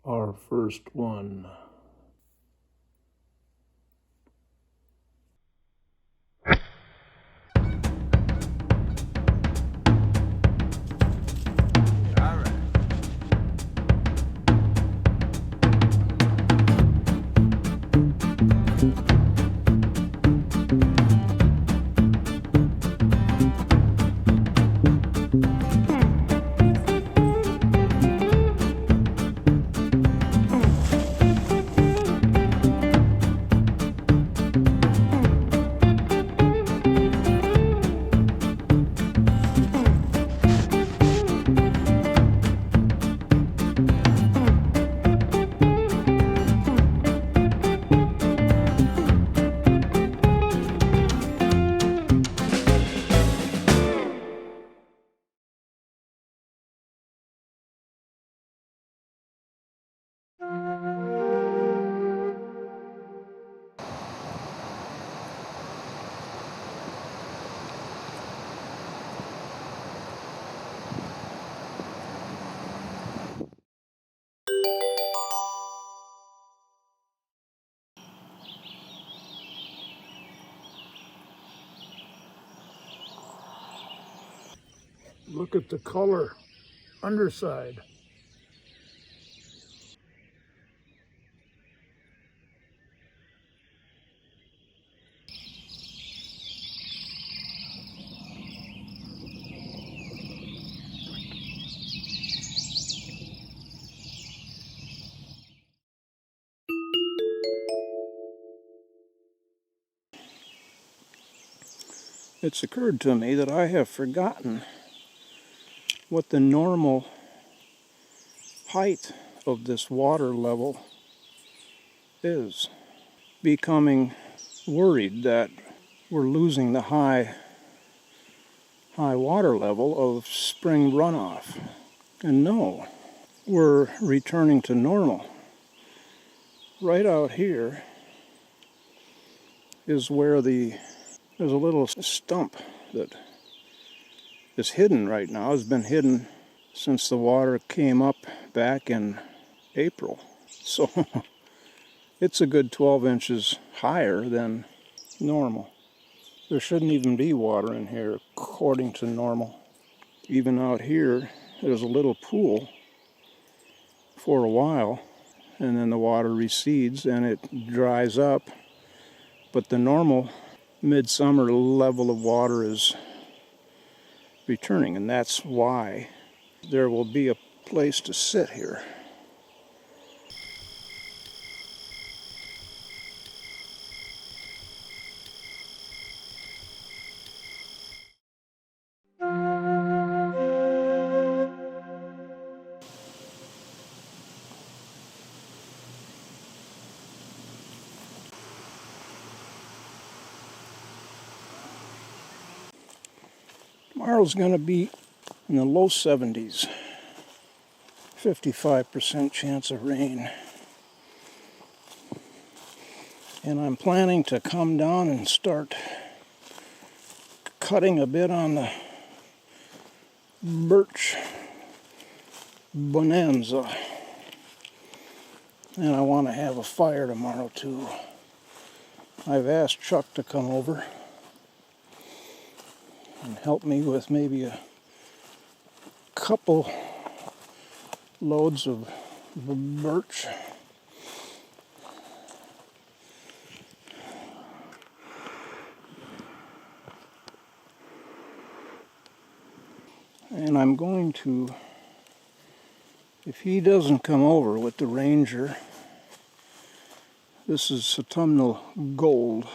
our first one. Look at the color, underside. It's occurred to me that I have forgotten what the normal height of this water level is. Becoming worried that we're losing the high water level of spring runoff. And no, we're returning to normal. Right out here is where there's a little stump that is hidden right now, has been hidden since the water came up back in April. So it's a good 12 inches higher than normal. There shouldn't even be water in here according to normal. Even out here, there's a little pool for a while, and then the water recedes and it dries up. But the normal midsummer level of water is returning, and that's why there will be a place to sit here. Tomorrow's going to be in the low 70s, 55% chance of rain. And I'm planning to come down and start cutting a bit on the birch bonanza. And I want to have a fire tomorrow too. I've asked Chuck to come over and help me with maybe a couple loads of birch. And I'm going to, if he doesn't come over with the Ranger, this is autumnal gold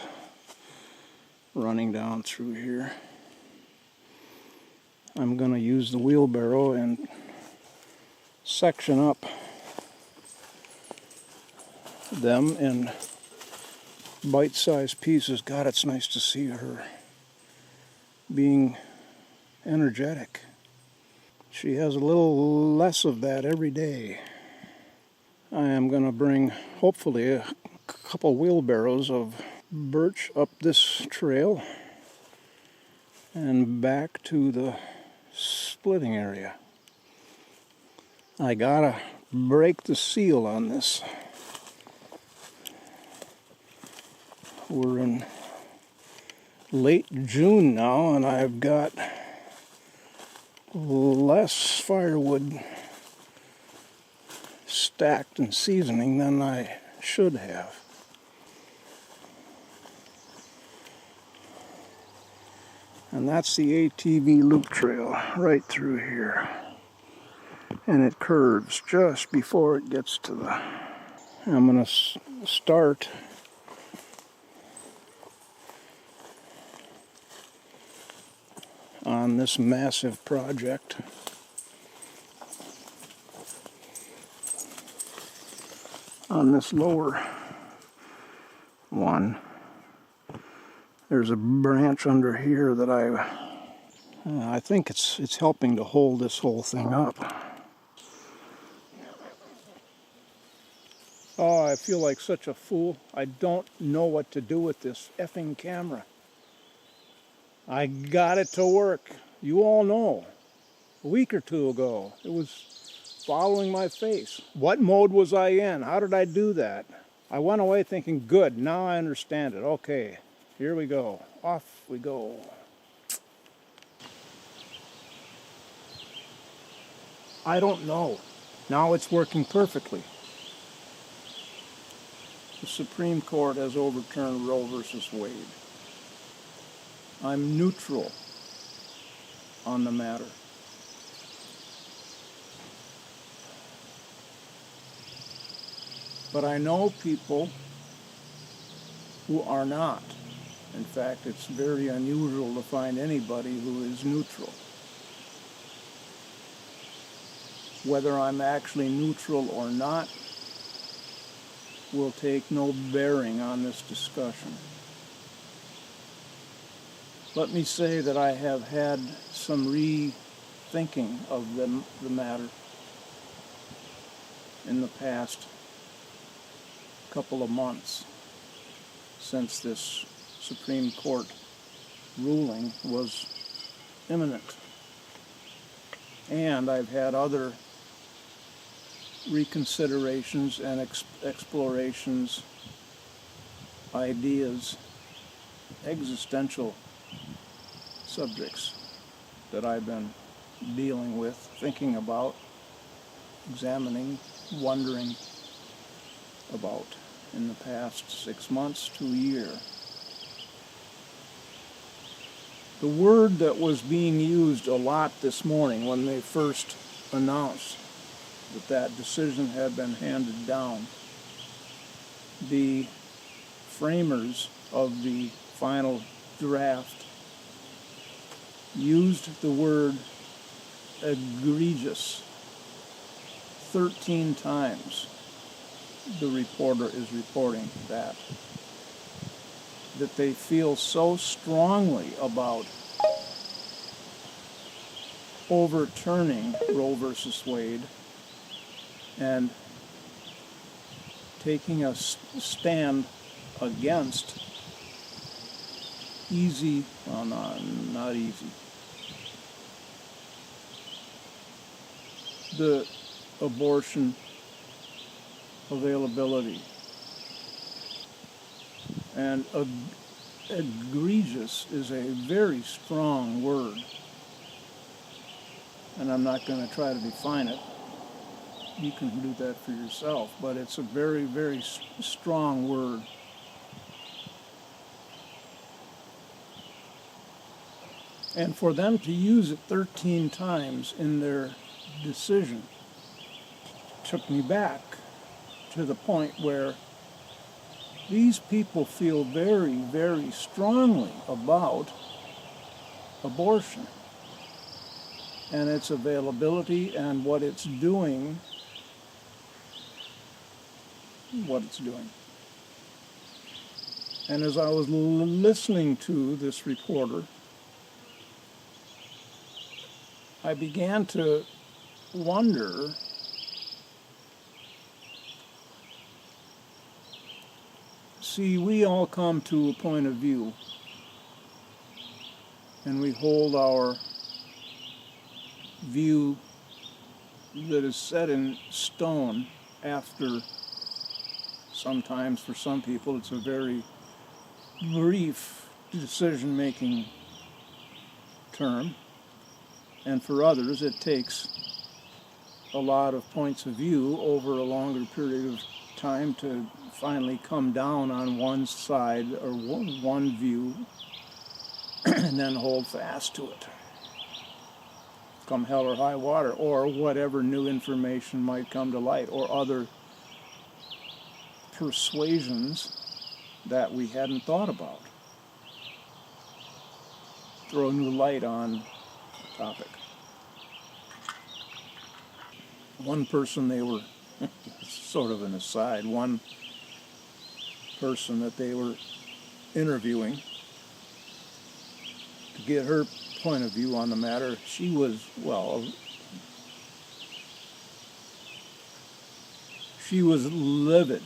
running down through here. I'm going to use the wheelbarrow and section up them in bite-sized pieces. God, it's nice to see her being energetic. She has a little less of that every day. I am going to bring, hopefully, a couple wheelbarrows of birch up this trail and back to the splitting area. I got a break the seal on this. We're in late June now, and I've got less firewood stacked and seasoning than I should have. And that's the ATV loop trail right through here. And it curves just before it gets to the... I'm going to start on this massive project. On this lower one, there's a branch under here that I think it's helping to hold this whole thing up. Oh, I feel like such a fool. I don't know what to do with this effing camera. I got it to work. You all know. A week or two ago, it was following my face. What mode was I in? How did I do that? I went away thinking, good, now I understand it. Okay, here we go. Off we go. I don't know. Now it's working perfectly. The Supreme Court has overturned Roe versus Wade. I'm neutral on the matter. But I know people who are not. In fact, it's very unusual to find anybody who is neutral. Whether I'm actually neutral or not will take no bearing on this discussion. Let me say that I have had some rethinking of the matter in the past couple of months since this Supreme Court ruling was imminent. And I've had other reconsiderations and explorations, ideas, existential subjects that I've been dealing with, thinking about, examining, wondering about in the past 6 months to a year. The word that was being used a lot this morning when they first announced that decision had been handed down, the framers of the final draft used the word egregious 13 times. The reporter is reporting that they feel so strongly about overturning Roe versus Wade and taking a stand against easy, well, not easy, the abortion availability. And egregious is a very strong word, and I'm not going to try to define it. You can do that for yourself, but it's a very, very strong word. And for them to use it 13 times in their decision took me back to the point where these people feel very, very strongly about abortion and its availability and what it's doing. And as I was listening to this reporter, I began to wonder, see, we all come to a point of view and we hold our view that is set in stone after, sometimes for some people, it's a very brief decision-making term, and for others it takes a lot of points of view over a longer period of time to finally come down on one side or one view and then hold fast to it, come hell or high water, or whatever new information might come to light, or other persuasions that we hadn't thought about. Throw new light on the topic. One person, they were, sort of an aside, one person that they were interviewing to get her point of view on the matter, she was livid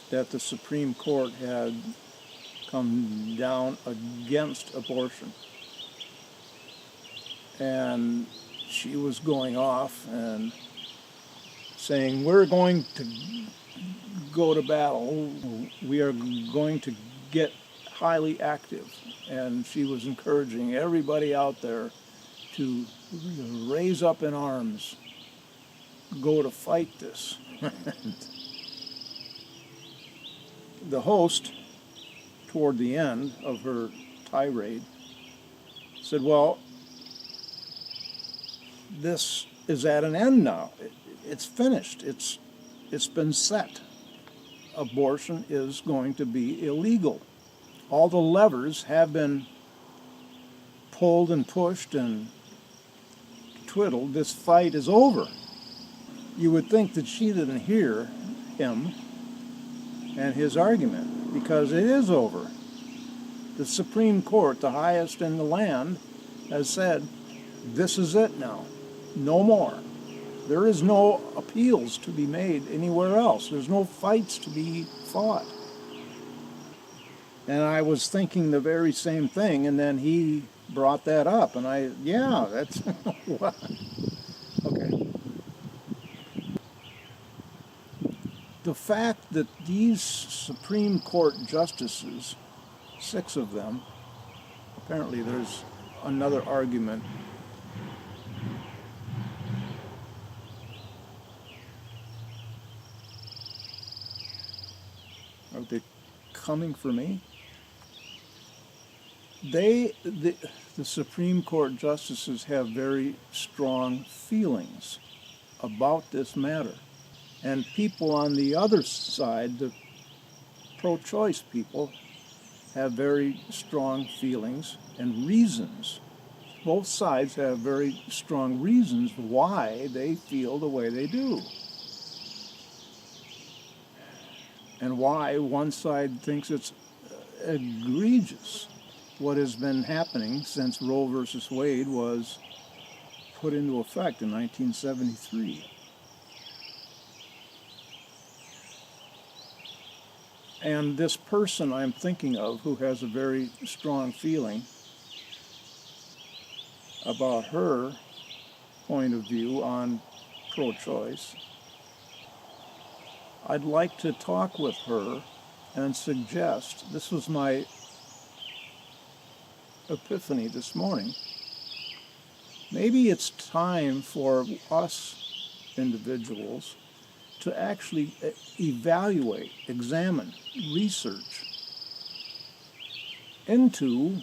that the Supreme Court had come down against abortion. And she was going off and saying, we're going to go to battle. We are going to get highly active. And she was encouraging everybody out there to raise up in arms, go to fight this. The host, toward the end of her tirade, said, well, this is at an end now. It's finished. It's been set. Abortion is going to be illegal. All the levers have been pulled and pushed and twiddled. This fight is over. You would think that she didn't hear him and his argument, because it is over. The Supreme Court, the highest in the land, has said, this is it now. No more. There is no appeals to be made anywhere else. There's no fights to be fought. And I was thinking the very same thing, and then he brought that up, and that's, what? Okay. The fact that these Supreme Court justices, 6 of them, apparently there's another argument. Are they coming for me? The Supreme Court justices have very strong feelings about this matter. And people on the other side, the pro-choice people, have very strong feelings and reasons. Both sides have very strong reasons why they feel the way they do. And why one side thinks it's egregious what has been happening since Roe versus Wade was put into effect in 1973. And this person I'm thinking of, who has a very strong feeling about her point of view on pro-choice, I'd like to talk with her and suggest, this was my epiphany this morning, maybe it's time for us individuals to actually evaluate, examine, research into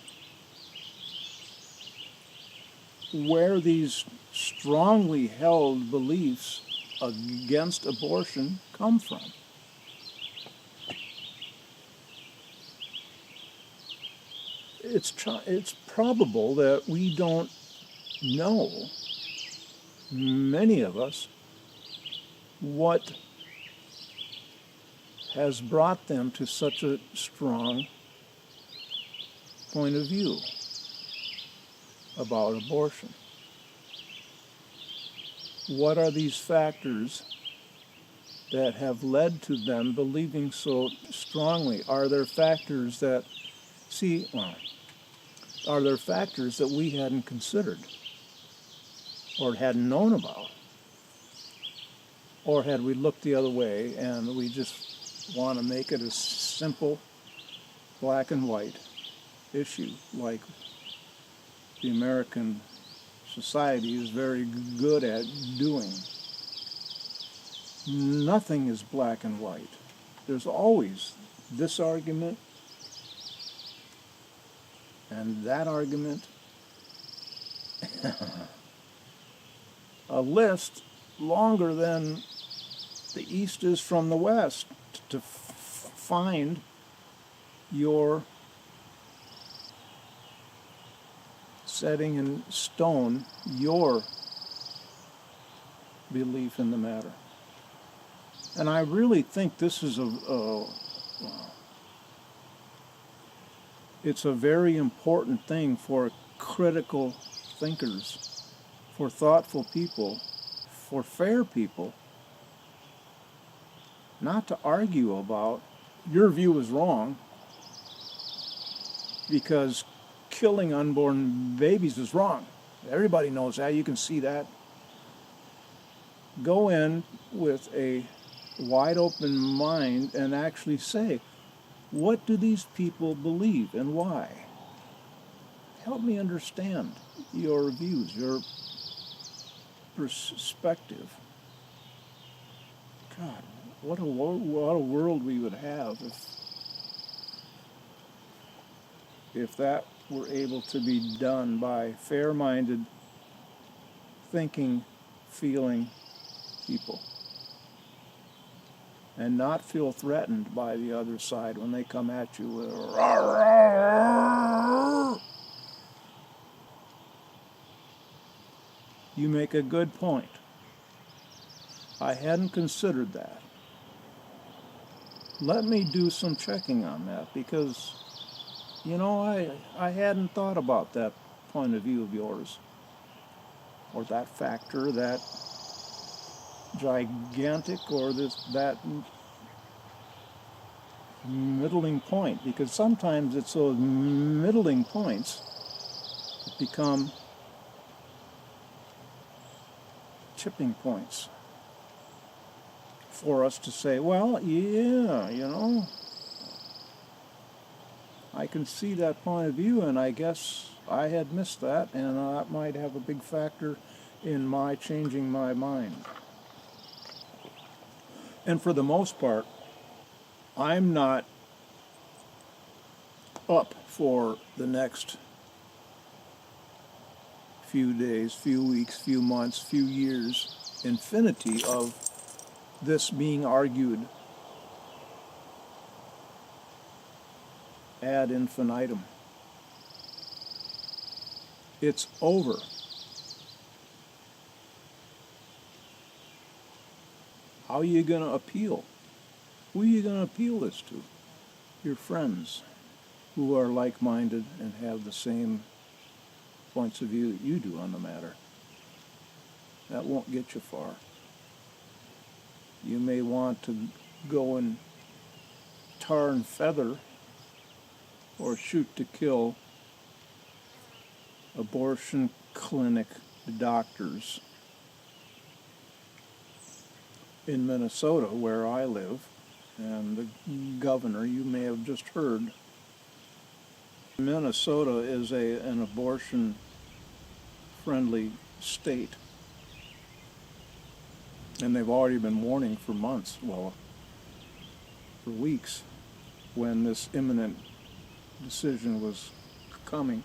where these strongly held beliefs against abortion come from. It's probable that we don't know, many of us, what has brought them to such a strong point of view about abortion. What are these factors that have led to them believing so strongly? Are there factors that, are there factors that we hadn't considered? or hadn't known about? Or had we looked the other way and we just want to make it a simple black and white issue like the American society is very good at doing? Nothing is black and white. There's always this argument and that argument. A list longer than the East is from the West to find your setting in stone your belief in the matter. And I really think this is it's a very important thing for critical thinkers, for thoughtful people, for fair people, not to argue about your view is wrong because killing unborn babies is wrong. Everybody knows that. You can see that. Go in with a wide open mind and actually say, what do these people believe and why? Help me understand your views, your perspective. God, what a world we would have if that were able to be done by fair-minded, thinking, feeling people, and not feel threatened by the other side when they come at you with rah, rah, rah. You make a good point. I hadn't considered that. Let me do some checking on that because, I hadn't thought about that point of view of yours, or that factor, that gigantic, or that middling point, because sometimes it's those middling points that become tipping points for us to say, well, yeah, I can see that point of view, and I guess I had missed that, and that might have a big factor in my changing my mind. And for the most part, I'm not up for the next few days, few weeks, few months, few years, infinity of this being argued ad infinitum. It's over. How are you going to appeal? Who are you going to appeal this to? Your friends who are like-minded and have the same points of view that you do on the matter. That won't get you far. You may want to go and tar and feather or shoot to kill abortion clinic doctors in Minnesota, where I live, and the governor, you may have just heard, Minnesota is an abortion-friendly state. And they've already been warning for months, well, for weeks, when this imminent decision was coming,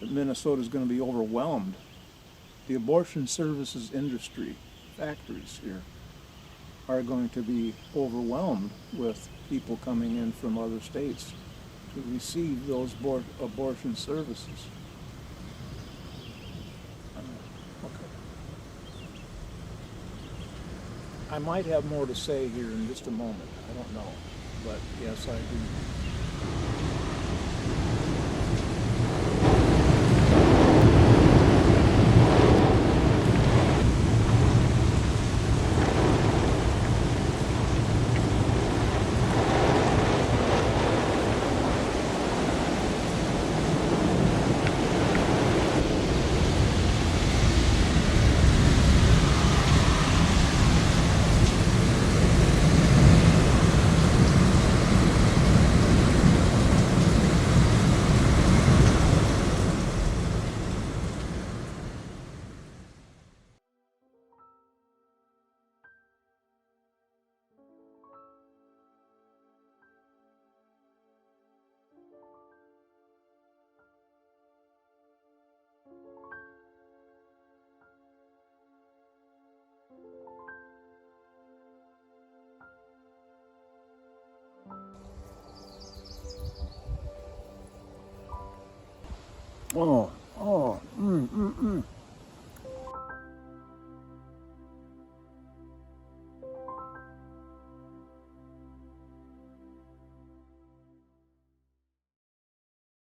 that Minnesota is going to be overwhelmed. The abortion services industry, factories here, are going to be overwhelmed with people coming in from other states to receive those abortion services. I might have more to say here in just a moment. I don't know. But yes, I do. Oh, oh, mm, mm, mm.